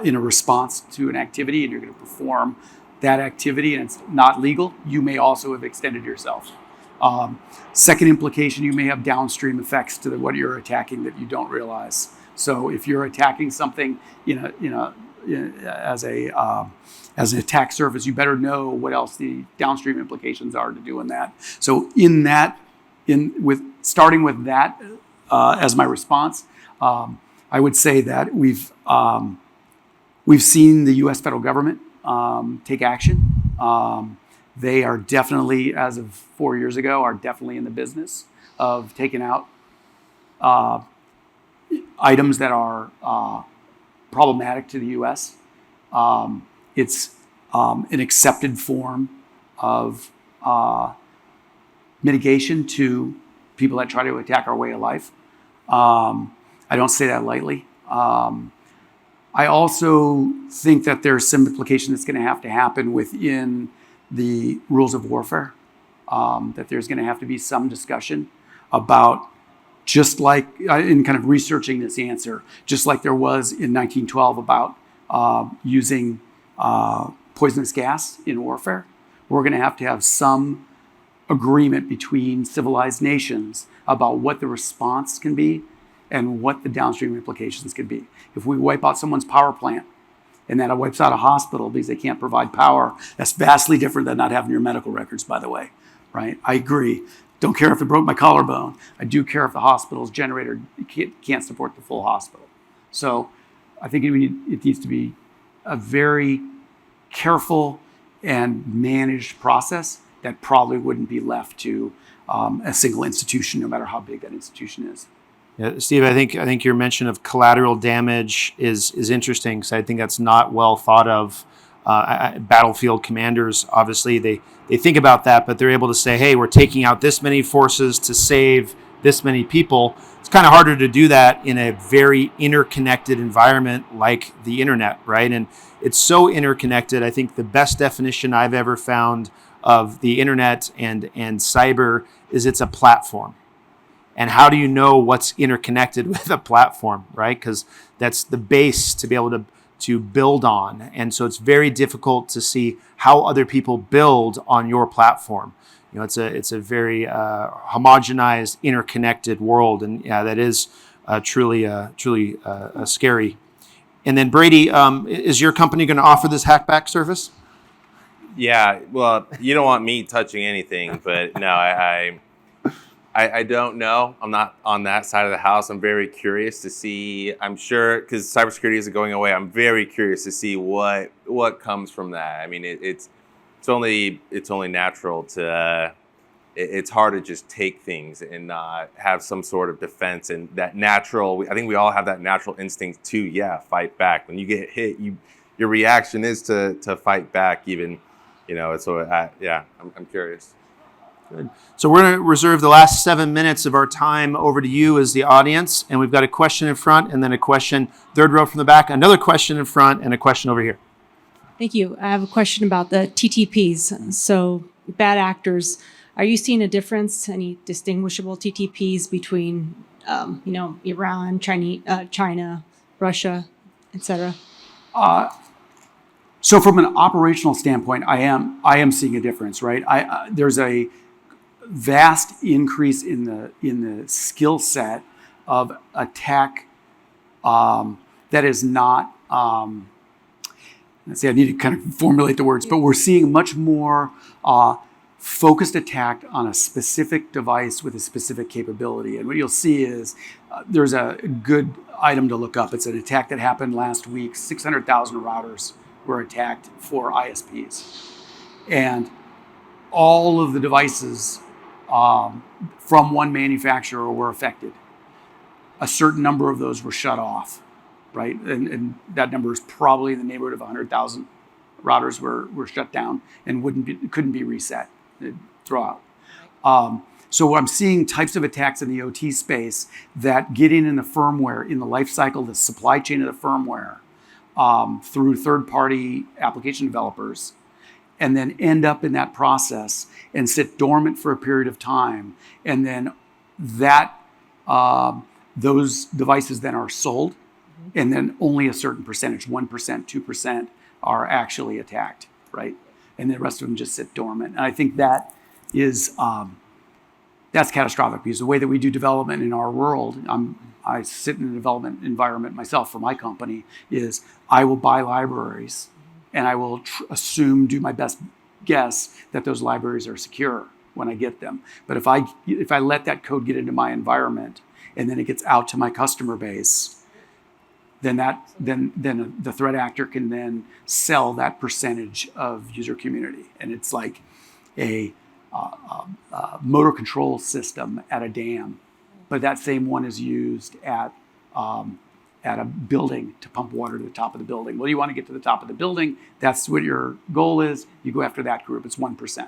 in a response to an activity and you're going to perform that activity and it's not legal, you may also have extended yourself. Second implication, you may have downstream effects to what you're attacking that you don't realize. So if you're attacking something as an attack surface, you better know what else the downstream implications are to doing that. So starting with that as my response, I would say that we've seen the U.S. federal government take action. They are definitely, as of 4 years ago, are definitely in the business of taking out items that are problematic to the U.S. It's an accepted form of mitigation to people that try to attack our way of life. I don't say that lightly. I also think that there's some implication that's going to have to happen within the rules of warfare, that there's going to have to be some discussion about, just like in kind of researching this answer, just like there was in 1912 about using poisonous gas in warfare, we're going to have some agreement between civilized nations about what the response can be and what the downstream implications can be. If we wipe out someone's power plant and that wipes out a hospital because they can't provide power, that's vastly different than not having your medical records, by the way, right? I agree. Don't care if it broke my collarbone. I do care if the hospital's generator can't support the full hospital. So I think it needs to be a very careful and managed process that probably wouldn't be left to a single institution, no matter how big that institution is. Yeah, Steve, I think your mention of collateral damage is interesting, because I think that's not well thought of. Battlefield commanders, obviously, they think about that, but they're able to say, hey, we're taking out this many forces to save this many people. It's kind of harder to do that in a very interconnected environment like the internet, right? And it's so interconnected. I think the best definition I've ever found of the internet and cyber is it's a platform. And how do you know what's interconnected with a platform, right? Because that's the base to be able to build on. And so it's very difficult to see how other people build on your platform. You know, it's a very homogenized, interconnected world, and yeah, that is truly scary. And then Brady, is your company going to offer this hackback service? Yeah, well, you don't want me touching anything, but no, I don't know. I'm not on that side of the house. I'm very curious to see. I'm sure, because cybersecurity isn't going away, I'm very curious to see what comes from that. I mean, it's only natural to. It's hard to just take things and not have some sort of defense, and that natural. I think we all have that natural instinct to fight back. When you get hit, your reaction is to fight back, even I'm curious. So we're going to reserve the last 7 minutes of our time over to you as the audience. And we've got a question in front and then a question, third row from the back, another question in front and a question over here. Thank you. I have a question about the TTPs. So bad actors, are you seeing a difference, any distinguishable TTPs between, Iran, China, Russia, etc.? So from an operational standpoint, I am seeing a difference, right? There's a vast increase in the skill set of attack that is not. Let's see, I need to kind of formulate the words, but we're seeing much more focused attack on a specific device with a specific capability. And what you'll see is there's a good item to look up. It's an attack that happened last week. 600,000 routers were attacked for ISPs. And all of the devices from one manufacturer were affected. A certain number of those were shut off, right? And that number is probably in the neighborhood of 100,000 routers were shut down and couldn't be reset. They'd throw out. So I'm seeing types of attacks in the OT space that get in the firmware, in the life cycle, the supply chain of the firmware, through third-party application developers, and then end up in that process and sit dormant for a period of time. And then those devices then are sold, and then only a certain percentage, 1%, 2%, are actually attacked, right? And the rest of them just sit dormant. And I think that is that's catastrophic, because the way that we do development in our world, I sit in a development environment myself for my company, is I will buy libraries and I will do my best guess that those libraries are secure when I get them. But if I let that code get into my environment and then it gets out to my customer base, then the threat actor can then sell that percentage of user community. And it's like a motor control system at a dam, but that same one is used at a building to pump water to the top of the building. Well, you want to get to the top of the building. That's what your goal is. You go after that group. It's 1%,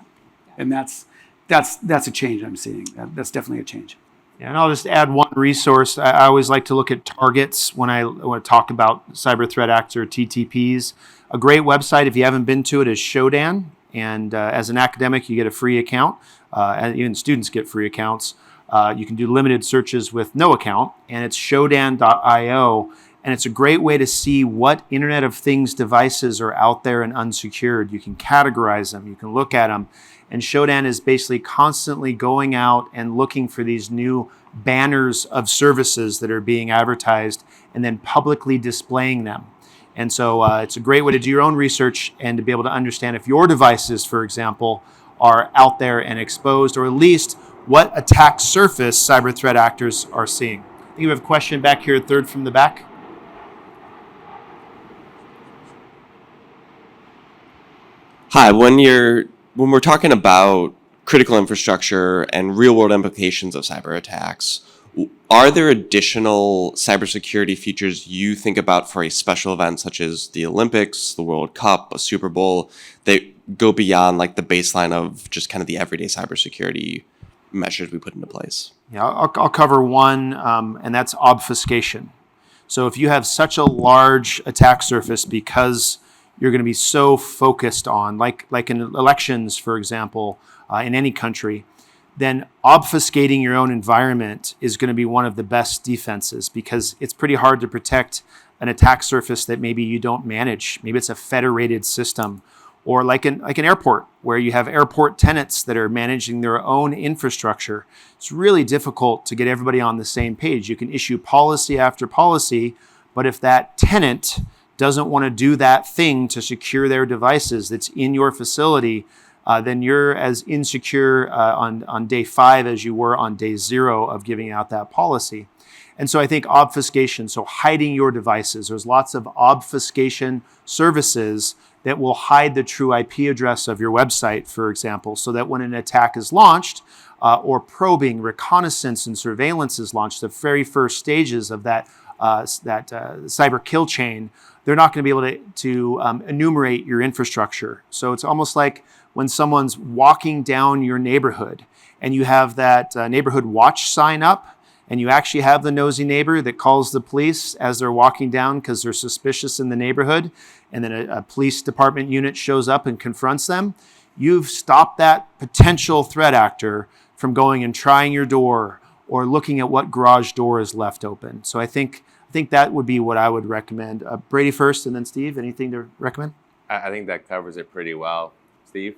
and that's a change I'm seeing. That's definitely a change. Yeah, and I'll just add one resource. I always like to look at targets when I want to talk about cyber threat acts or TTPs. A great website, if you haven't been to it, is Shodan. And as an academic, you get a free account. And even students get free accounts. You can do limited searches with no account, and it's shodan.io. And it's a great way to see what Internet of Things devices are out there and unsecured. You can categorize them. You can look at them. And Shodan is basically constantly going out and looking for these new banners of services that are being advertised and then publicly displaying them. And so it's a great way to do your own research and to be able to understand if your devices, for example, are out there and exposed, or at least what attack surface cyber threat actors are seeing. I think we have a question back here, third from the back. Hi, when we're talking about critical infrastructure and real-world implications of cyber attacks, are there additional cybersecurity features you think about for a special event such as the Olympics, the World Cup, a Super Bowl, that go beyond like the baseline of just kind of the everyday cybersecurity measures we put into place? Yeah, I'll cover one, and that's obfuscation. So if you have such a large attack surface because you're going to be so focused on, like in elections, for example, in any country, then obfuscating your own environment is going to be one of the best defenses, because it's pretty hard to protect an attack surface that maybe you don't manage. Maybe it's a federated system, or like an airport where you have airport tenants that are managing their own infrastructure. It's really difficult to get everybody on the same page. You can issue policy after policy, but if that tenant doesn't want to do that thing to secure their devices that's in your facility, then you're as insecure on day 5 as you were on day 0 of giving out that policy. And so I think obfuscation, so hiding your devices, there's lots of obfuscation services that will hide the true IP address of your website, for example, so that when an attack is launched, or probing, reconnaissance, and surveillance is launched, the very first stages of that cyber kill chain, they're not going to be able to enumerate your infrastructure. So it's almost like when someone's walking down your neighborhood and you have that neighborhood watch sign up, and you actually have the nosy neighbor that calls the police as they're walking down because they're suspicious in the neighborhood, and then a police department unit shows up and confronts them, you've stopped that potential threat actor from going and trying your door or looking at what garage door is left open. So I think that would be what I would recommend. Brady first, and then Steve. Anything to recommend? I think that covers it pretty well. Steve?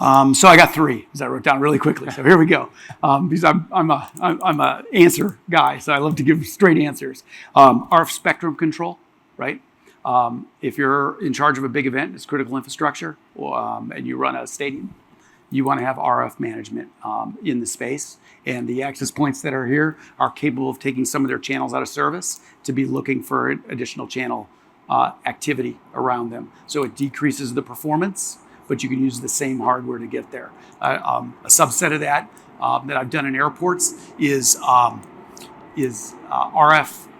So I got 3, as I wrote down really quickly. So here we go. Because I'm a answer guy, so I love to give straight answers. RF spectrum control, right? If you're in charge of a big event, it's critical infrastructure, and you run a stadium, you want to have RF management in the space. And the access points that are here are capable of taking some of their channels out of service to be looking for additional channel activity around them. So it decreases the performance, but you can use the same hardware to get there. A subset of that that I've done in airports is RF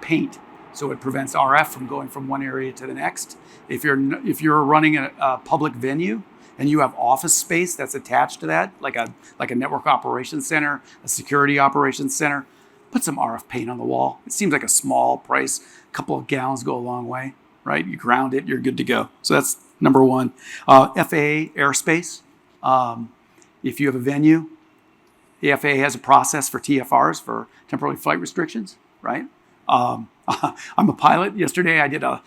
paint. So it prevents RF from going from one area to the next. If you're running a public venue and you have office space that's attached to that, like a network operations center, a security operations center, put some RF paint on the wall. It seems like a small price. A couple of gallons go a long way, right? You ground it, you're good to go. So that's number 1. FAA airspace. If you have a venue, the FAA has a process for TFRs, for temporary flight restrictions, right? I'm a pilot. Yesterday I did a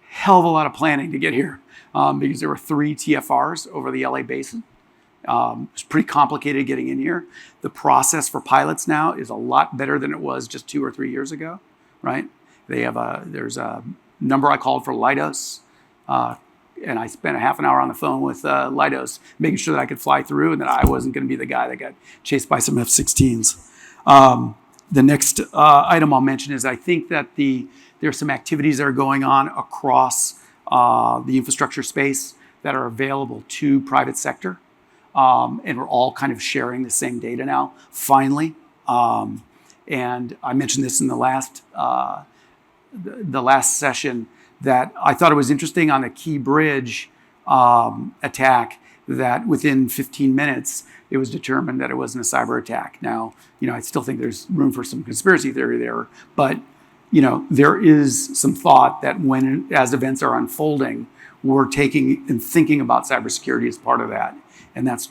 hell of a lot of planning to get here because there were 3 TFRs over the LA basin. It's pretty complicated getting in here. The process for pilots now is a lot better than it was just 2 or 3 years ago, right? There's a number I called for Leidos, and I spent a half an hour on the phone with Leidos, making sure that I could fly through and that I wasn't going to be the guy that got chased by some F-16s. The next item I'll mention is I think that there's some activities that are going on across the infrastructure space that are available to private sector. And we're all kind of sharing the same data now, finally. And I mentioned this in the last session, that I thought it was interesting on the Key Bridge attack that within 15 minutes, it was determined that it wasn't a cyber attack. Now, I still think there's room for some conspiracy theory there, but, there is some thought that as events are unfolding, we're taking and thinking about cybersecurity as part of that. And that's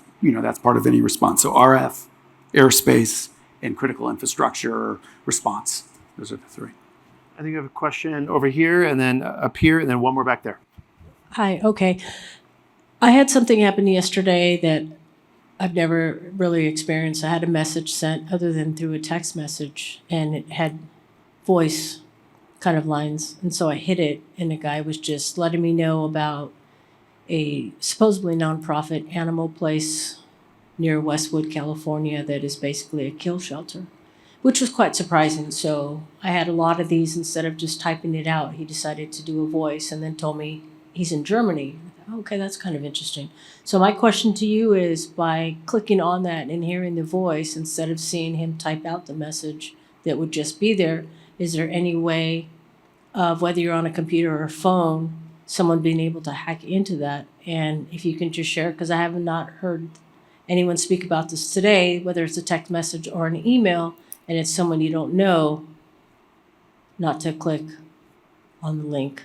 part of any response. So RF, airspace, and critical infrastructure response. Those are the 3. I think I have a question over here, and then up here, and then one more back there. Hi, okay. I had something happen yesterday that I've never really experienced. I had a message sent other than through a text message, and it had voice kind of lines. And so I hit it, and the guy was just letting me know about a supposedly nonprofit animal place near Westwood, California, that is basically a kill shelter, which was quite surprising. So I had a lot of these. Instead of just typing it out, he decided to do a voice and then told me he's in Germany. I thought, okay, that's kind of interesting. So my question to you is, by clicking on that and hearing the voice, instead of seeing him type out the message that would just be there, is there any way of, whether you're on a computer or a phone, someone being able to hack into that? And if you can just share, because I have not heard anyone speak about this today, whether it's a text message or an email, and it's someone you don't know, not to click on the link.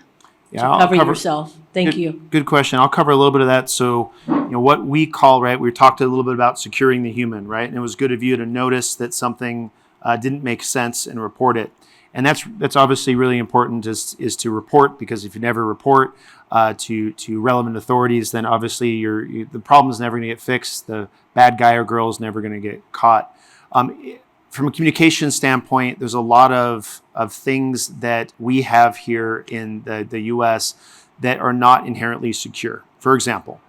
Yeah, to cover yourself. Thank you. Good question. I'll cover a little bit of that. So, what we call, right, we talked a little bit about securing the human, right? And it was good of you to notice that something didn't make sense and report it. And that's obviously really important is to report, because if you never report to relevant authorities, then obviously the problem is never going to get fixed. The bad guy or girl is never going to get caught. From a communication standpoint, there's a lot of things that we have here in the U.S. that are not inherently secure. For example,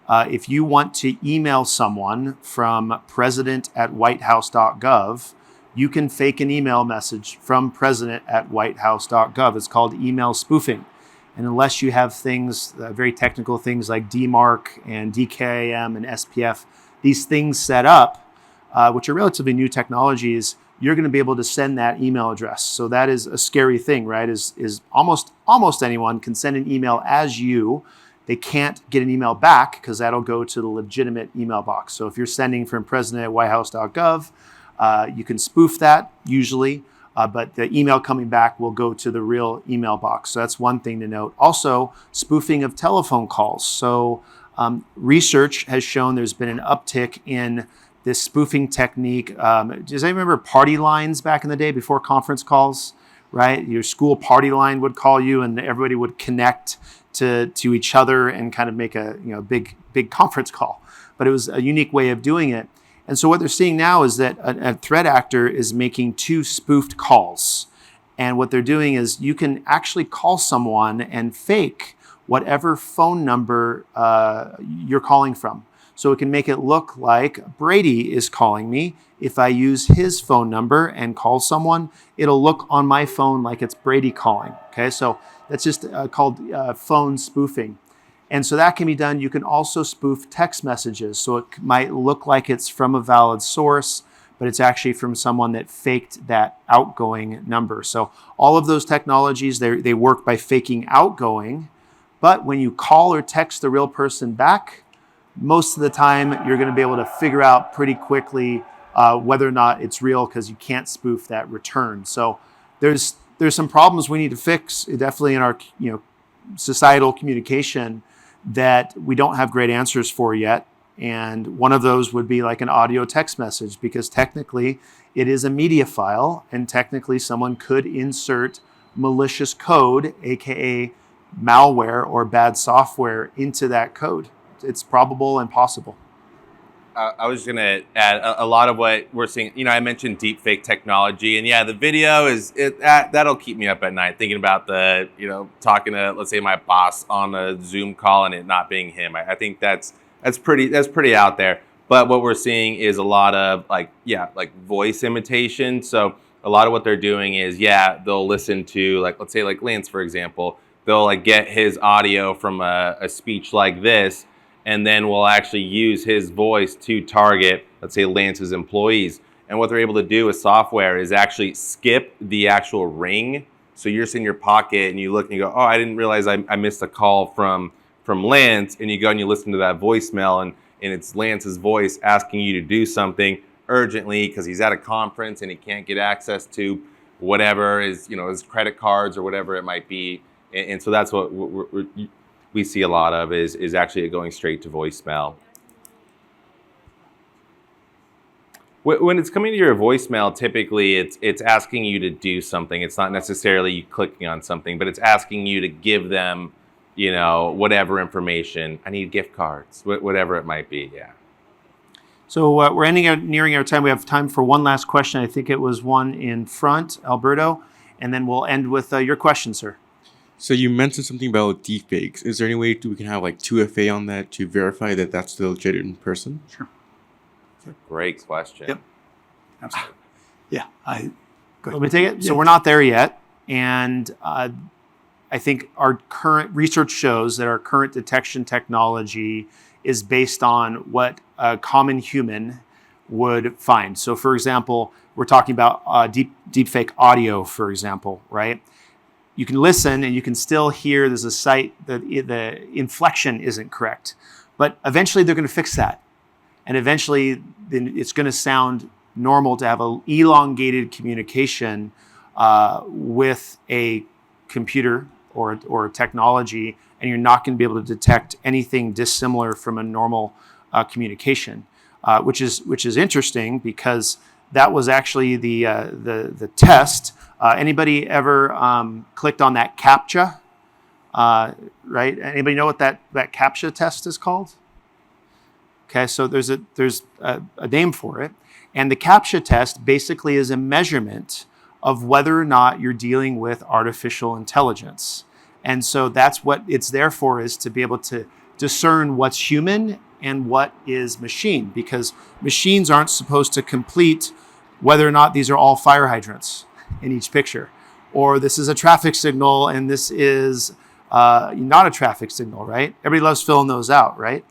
if you want to email someone from president@whitehouse.gov, you can fake an email message from president@whitehouse.gov. It's called email spoofing. And unless you have things, very technical things like DMARC and DKIM and SPF, these things set up, which are relatively new technologies, you're going to be able to send that email address. So that is a scary thing, right? Is almost anyone can send an email as you. They can't get an email back because that'll go to the legitimate email box. So if you're sending from president@whitehouse.gov, you can spoof that usually, but the email coming back will go to the real email box. So that's one thing to note. Also, spoofing of telephone calls. So research has shown there's been an uptick in this spoofing technique. Does anyone remember party lines back in the day before conference calls, right? Your school party line would call you and everybody would connect to each other and kind of make a big conference call. But it was a unique way of doing it. And so what they're seeing now is that a threat actor is making 2 spoofed calls. And what they're doing is you can actually call someone and fake whatever phone number you're calling from. So it can make it look like Brady is calling me. If I use his phone number and call someone, it'll look on my phone like it's Brady calling. Okay, so that's just called phone spoofing. And so that can be done. You can also spoof text messages. So it might look like it's from a valid source, but it's actually from someone that faked that outgoing number. So all of those technologies, they work by faking outgoing. But when you call or text the real person back, most of the time you're going to be able to figure out pretty quickly whether or not it's real because you can't spoof that return. So there's some problems we need to fix, definitely in our societal communication, that we don't have great answers for yet. And one of those would be like an audio text message, because technically it is a media file, and technically someone could insert malicious code, aka malware or bad software, into that code. It's probable and possible. I was going to add a lot of what we're seeing. I mentioned deepfake technology, and yeah, the video that'll keep me up at night thinking about talking to, let's say, my boss on a Zoom call and it not being him. I think that's pretty out there. But what we're seeing is a lot of like voice imitation. So a lot of what they're doing is they'll listen to, like, let's say like Lance, for example, they'll like get his audio from a speech like this, and then we'll actually use his voice to target, let's say, Lance's employees. And what they're able to do with software is actually skip the actual ring. So you're just in your pocket and you look and you go, oh, I didn't realize I missed a call from Lance. And you go and you listen to that voicemail, and it's Lance's voice asking you to do something urgently because he's at a conference and he can't get access to whatever is, his credit cards or whatever it might be. And so that's what we see a lot of is actually going straight to voicemail. When it's coming to your voicemail, typically it's asking you to do something. It's not necessarily you clicking on something, but it's asking you to give them, whatever information. I need gift cards, whatever it might be. Yeah. So we're nearing our time. We have time for one last question. I think it was one in front, Alberto, and then we'll end with your question, sir. So you mentioned something about deepfakes. Is there any way we can have like 2FA on that to verify that that's the legitimate person? Sure. Great question. Yep. Absolutely. Yeah. Let me take it. So we're not there yet. And I think our current research shows that our current detection technology is based on what a common human would find. So for example, we're talking about deepfake audio, for example, right? You can listen and you can still hear there's a site that the inflection isn't correct. But eventually they're going to fix that. And eventually then it's going to sound normal to have an elongated communication with a computer or technology, and you're not going to be able to detect anything dissimilar from a normal communication, which is interesting because that was actually the test. Anybody ever clicked on that CAPTCHA? Right? Anybody know what that CAPTCHA test is called? Okay, so there's a name for it, and the CAPTCHA test basically is a measurement of whether or not you're dealing with artificial intelligence. And so that's what it's there for, is to be able to discern what's human and what is machine, because machines aren't supposed to complete whether or not these are all fire hydrants in each picture, or this is a traffic signal and this is not a traffic signal, right? Everybody loves filling those out, right?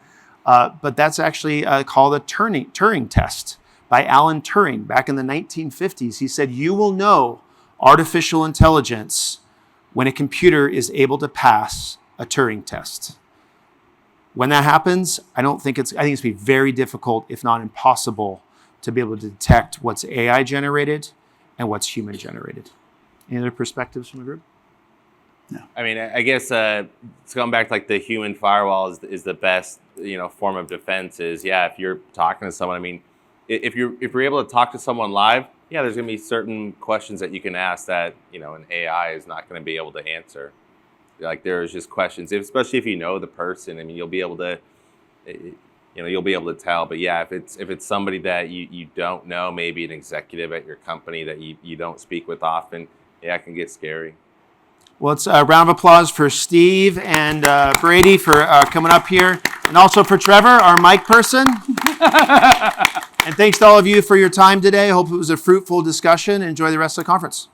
But that's actually called a Turing test, by Alan Turing back in the 1950s. He said, "You will know artificial intelligence when a computer is able to pass a Turing test." When that happens, I think it's going to be very difficult, if not impossible, to be able to detect what's AI generated and what's human generated. Any other perspectives from the group? I mean, I guess it's going back to like the human firewall is the best, form of defense. Is if you're talking to someone. I mean, if you're able to talk to someone live, there's going to be certain questions that you can ask that an AI is not going to be able to answer. Like there's just questions, especially if you know the person. I mean, you'll be able to, you'll be able to tell. But if it's somebody that you don't know, maybe an executive at your company that you don't speak with often, it can get scary. Well, it's a round of applause for Steve and Brady for coming up here, and also for Trevor, our mic person. And thanks to all of you for your time today. I hope it was a fruitful discussion. Enjoy the rest of the conference.